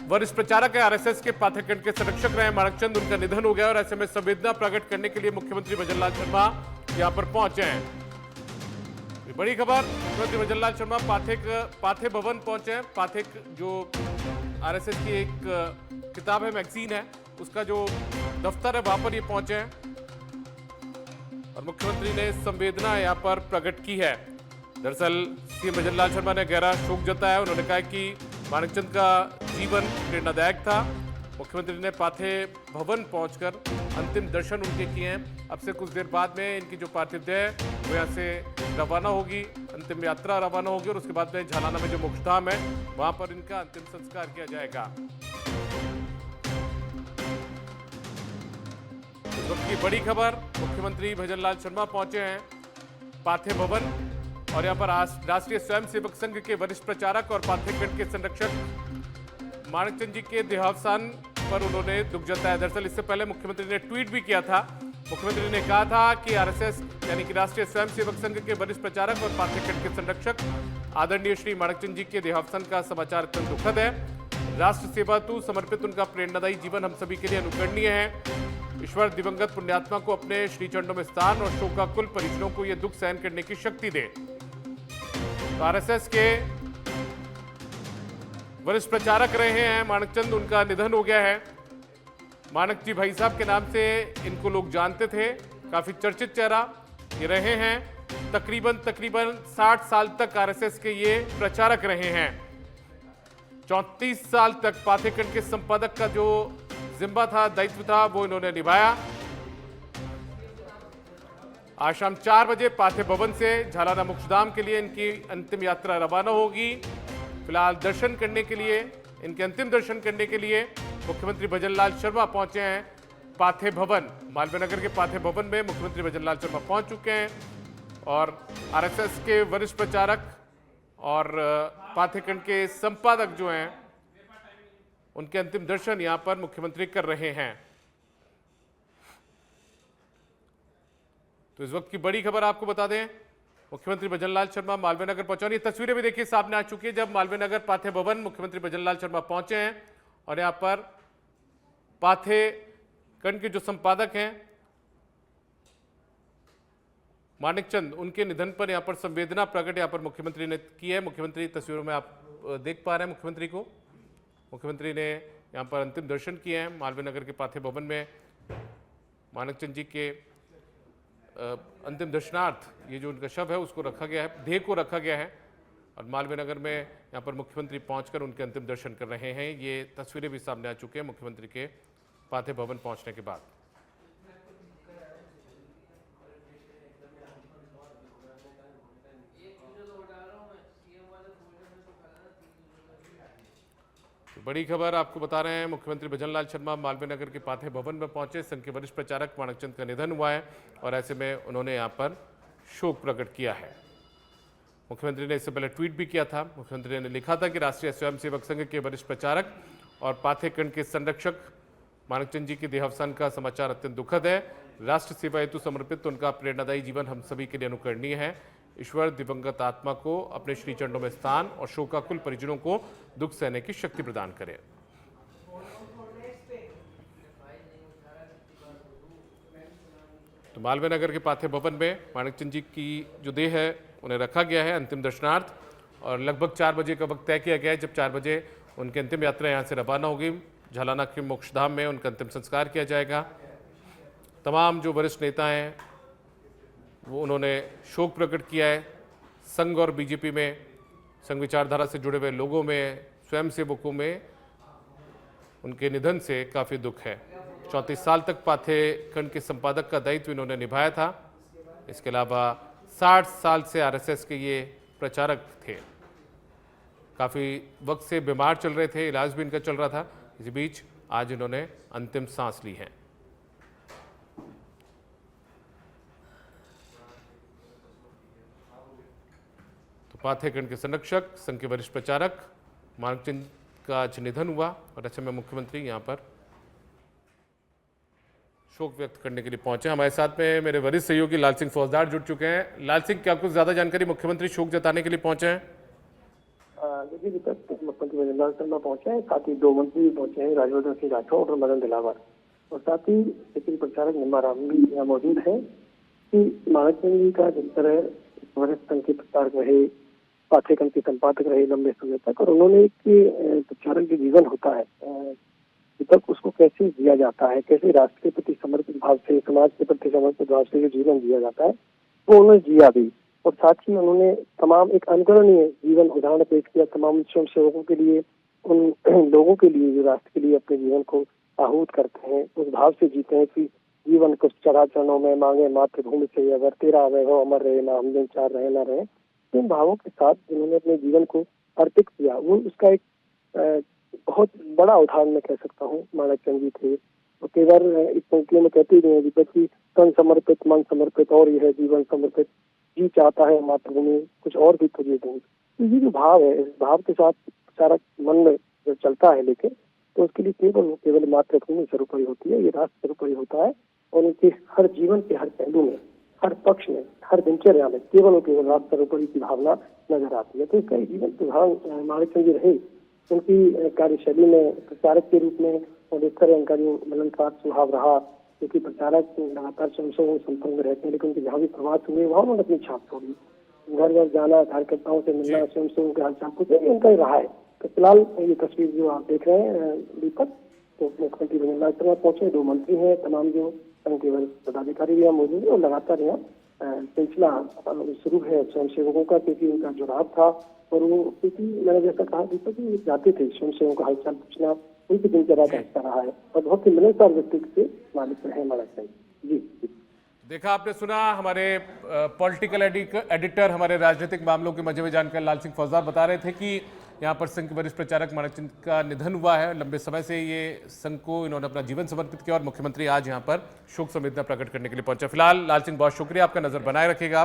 वरिष्ठ प्रचारक है, आरएसएस के पाथेखंड के संरक्षक रहे माणकचंद, उनका निधन हो गया और ऐसे में संवेदना प्रकट करने के लिए मुख्यमंत्री भजनलाल शर्मा यहां पर पहुंचे हैं। बड़ी खबर, मुख्यमंत्री भजनलाल शर्मा पाथे भवन पहुंचे हैं। पाथेक जो आरएसएस की एक किताब है, मैगजीन है, उसका जो दफ्तर है वहां पर ये पहुंचे हैं और मुख्यमंत्री ने संवेदना यहां पर प्रकट की है। दरअसल सीएम भजनलाल शर्मा ने गहरा शोक जताया। उन्होंने कहा कि माणकचंद का जीवन प्रेरणादायक था। मुख्यमंत्री ने पाथे भवन पहुंचकर अंतिम दर्शन उनके किए हैं। अब से कुछ देर बाद में इनकी जो पार्थिव देह है वो यहाँ से रवाना होगी, अंतिम यात्रा रवाना होगी और उसके बाद में झालाना में जो मोक्षधाम है वहां पर इनका अंतिम संस्कार किया जाएगा। इस वक्त की बड़ी खबर, मुख्यमंत्री भजनलाल शर्मा पहुंचे हैं पाथे भवन और यहाँ पर राष्ट्रीय स्वयंसेवक संघ के वरिष्ठ प्रचारक और पाथेखंड के संरक्षक माणकचंद जी के देहावसान पर उन्होंने दुख जताया। दरअसल इससे पहले मुख्यमंत्री ने ट्वीट भी किया था। मुख्यमंत्री ने कहा था कि आरएसएस यानी कि राष्ट्रीय स्वयंसेवक संघ के वरिष्ठ प्रचारक और पाथेखंड के संरक्षक आदरणीय श्री माणकचंद जी के देहावसान का समाचार अत्यंत दुखद है। राष्ट्र सेवा हेतु समर्पित उनका प्रेरणादायी जीवन हम सभी के लिए अनुकरणीय है। ईश्वर दिवंगत पुण्यात्मा को अपने श्री चरणों में स्थान और शोकाकुल परिजनों को यह दुख सहन करने की शक्ति दे। तो आरएसएस के वरिष्ठ प्रचारक रहे हैं माणकचंद, उनका निधन हो गया है। माणक जी भाई साहब के नाम से इनको लोग जानते थे, काफी चर्चित चेहरा ये रहे हैं। तकरीबन 60 साल तक आरएसएस के ये प्रचारक रहे हैं। 34 साल तक पाथेखंड के संपादक का जो जिम्मा था, दायित्व था, वो इन्होंने निभाया। आज शाम 4 बजे पाथे भवन से झालाना मोक्षधाम के लिए इनकी अंतिम यात्रा रवाना होगी। फिलहाल दर्शन करने के लिए, इनके अंतिम दर्शन करने के लिए मुख्यमंत्री भजनलाल शर्मा पहुंचे हैं पाथे भवन। मालवीय नगर के पाथे भवन में मुख्यमंत्री भजनलाल शर्मा पहुंच चुके हैं और आरएसएस के वरिष्ठ प्रचारक और पाथेखंड के संपादक जो हैं उनके अंतिम दर्शन यहां पर मुख्यमंत्री कर रहे हैं। तो इस वक्त की बड़ी खबर आपको बता दें, मुख्यमंत्री भजनलाल शर्मा मालवीय नगर पहुंचे। ये तस्वीरें भी देखिए सामने आ चुकी है जब मालवीय नगर पाथे भवन मुख्यमंत्री भजनलाल शर्मा पहुंचे हैं और यहां पर पाथेखंड के जो संपादक हैं माणकचंद, उनके निधन पर यहां पर संवेदना प्रकट यहां पर मुख्यमंत्री ने की है। मुख्यमंत्री तस्वीरों में आप देख पा रहे हैं मुख्यमंत्री को। मुख्यमंत्री ने यहां पर अंतिम दर्शन किए हैं मालवीय नगर के पाथे भवन में। माणकचंद जी के अंतिम दर्शनार्थ ये जो उनका शव है उसको रखा गया है, देह को रखा गया है और मालवीय नगर में यहाँ पर मुख्यमंत्री पहुंचकर उनके अंतिम दर्शन कर रहे हैं। ये तस्वीरें भी सामने आ चुके हैं मुख्यमंत्री के पाथे भवन पहुंचने के बाद। बड़ी खबर आपको बता रहे हैं, मुख्यमंत्री भजनलाल शर्मा मालवीय नगर के पाथे भवन में पहुंचे। संघ के वरिष्ठ प्रचारक माणकचंद का निधन हुआ है और ऐसे में उन्होंने यहां पर शोक प्रकट किया है। मुख्यमंत्री ने इससे पहले ट्वीट भी किया था। मुख्यमंत्री ने लिखा था कि राष्ट्रीय स्वयंसेवक संघ के वरिष्ठ प्रचारक और पाथेखंड के संरक्षक माणकचंद जी के देहावसान का समाचार अत्यंत दुखद है। राष्ट्र सेवा हेतु समर्पित उनका प्रेरणादायी जीवन हम सभी के लिए अनुकरणीय है। ईश्वर दिवंगत आत्मा को अपने श्री चरणों में स्थान और शोकाकुल परिजनों को दुख सहने की शक्ति प्रदान करे। तो मालवीय नगर के पाथे भवन में माणकचंद जी की जो देह है उन्हें रखा गया है अंतिम दर्शनार्थ और लगभग 4 बजे का वक्त तय किया गया है। जब 4 बजे उनकी अंतिम यात्रा यहाँ से रवाना होगी, झालाना के मोक्षधाम में उनका अंतिम संस्कार किया जाएगा। तमाम जो वरिष्ठ नेता हैं वो उन्होंने शोक प्रकट किया है। संघ और बीजेपी में, संघ विचारधारा से जुड़े हुए लोगों में, स्वयंसेवकों में उनके निधन से काफ़ी दुख है। 34 साल तक पाथेखंड के संपादक का दायित्व इन्होंने निभाया था। इसके अलावा 60 साल से आरएसएस के ये प्रचारक थे। काफ़ी वक्त से बीमार चल रहे थे, इलाज भी इनका चल रहा था। इसी बीच आज इन्होंने अंतिम सांस ली है। तो पाथेखंड के संरक्षक, संघ के वरिष्ठ प्रचारक माणकचंद का आज निधन हुआ और ऐसे में मुख्यमंत्री यहाँ पर शोक व्यक्त करने के लिए पहुंचे। हमारे साथ में मेरे वरिष्ठ सहयोगी लाल सिंह फौजदार जुड़ चुके हैं। लाल सिंह, क्या कुछ ज्यादा जानकारी, मुख्यमंत्री शोक जताने के लिए पहुंचे हैं? देखिए, मुख्यमंत्री मुख्यमंत्री भजनलाल शर्मा पहुंचे हैं, साथ ही 2 मंत्री भी पहुंचे हैं, राज्यवर्धन सिंह राठौड़ और मदन दिलावर, और साथ ही लेकिन प्रचारक निम्बा राम भी यहाँ मौजूद है कि माणकचंद जी का जिस तरह वरिष्ठ संघ के प्रचारक रहे, पाठ्यक्रम के संपादक रहे लंबे समय तक, और उन्होंने एक प्रचारक जो जीवन होता है तक उसको कैसे जिया जाता है, कैसे राष्ट्र के प्रति समर्पित भाव से, समाज के प्रति समर्पित भाव से जो जीवन जिया जाता है वो उन्होंने जिया भी। और साथ ही उन्होंने तमाम एक अनुकरणीय जीवन उदाहरण पेश किया तमाम स्वयं सेवकों के लिए, उन लोगों के लिए जो राष्ट्र के लिए अपने जीवन को आहूत करते हैं, उस भाव से जीते हैं कि जीवन कुछ चढ़ा चरणों में मांगे मातृभूमि से, अगर तेरा वैभव अमर रहे ना हम दिन चार रहे ना रहे। इन भावों के साथ जिन्होंने अपने जीवन को अर्पित किया, वो उसका एक बहुत बड़ा उदाहरण मैं कह सकता हूँ माणकचंद जी थे। तो केवल इस पंक्तियों में कहते ही नहीं कि तन समर्पित मन समर्पित और यह जीवन समर्पित, जी चाहता है मातृभूमि कुछ और भी तुझे दूं। तो ये जो भाव है, इस भाव के साथ प्रचारक मन में जब चलता है लेके, तो उसके लिए केवल मातृभूमि सर्वोपरि होती है, ये राष्ट्र सर्वोपरि होता है, और उनके हर जीवन के हर पहलू में, हर पक्ष में, हर दिनचर्या में केवल और केवल राष्ट्र सर्वोपरि की भावना नजर आती है। तो इसका जीवन प्रधान माणकचंद जी रहे, उनकी कार्यशैली में प्रचारक के रूप में और इस तरह उनका जो मिलनसार स्वभाव रहा, क्योंकि प्रचारक लगातार स्वयं संपर्क में रहते हैं, लेकिन उनके जहाँ भी प्रवास हुए वहाँ उन्होंने अपनी छाप छोड़ी, घर घर जाना, कार्यकर्ताओं से मिलना, स्वयं के हालचाल कुछ उनका ही रहा है। तो फिलहाल ये तस्वीर जो आप देख रहे हैं दीपक, तो मुख्यमंत्री भजनलाल शर्मा पहुंचे, 2 मंत्री हैं, तमाम जो संघ के पदाधिकारी भी यहाँ मौजूद है, और लगातार यहाँ सिलसिला शुरू है स्वयं सेवकों का, क्योंकि उनका जुड़ाव था, और वो क्योंकि मैंने जैसा कहा दीपक कि जाते थे स्वयं सेवकों का हालचाल पूछना, उनकी दिनचर्या का हिस्सा रहा है, और बहुत ही मिलनसार व्यक्तित्व से मालिक रहे माणकचंद जी। देखा आपने, सुना हमारे पॉलिटिकल एडिटर, हमारे राजनीतिक मामलों के मजे में जानकर लाल सिंह फौजदार बता रहे थे कि यहाँ पर संघ के वरिष्ठ प्रचारक माणकचंद का निधन हुआ है। लंबे समय से ये संघ को इन्होंने अपना जीवन समर्पित किया, और मुख्यमंत्री आज यहाँ पर शोक संवेदना प्रकट करने के लिए पहुंचा। फिलहाल लाल सिंह बहुत शुक्रिया, आपका नजर बनाए रखिएगा आप।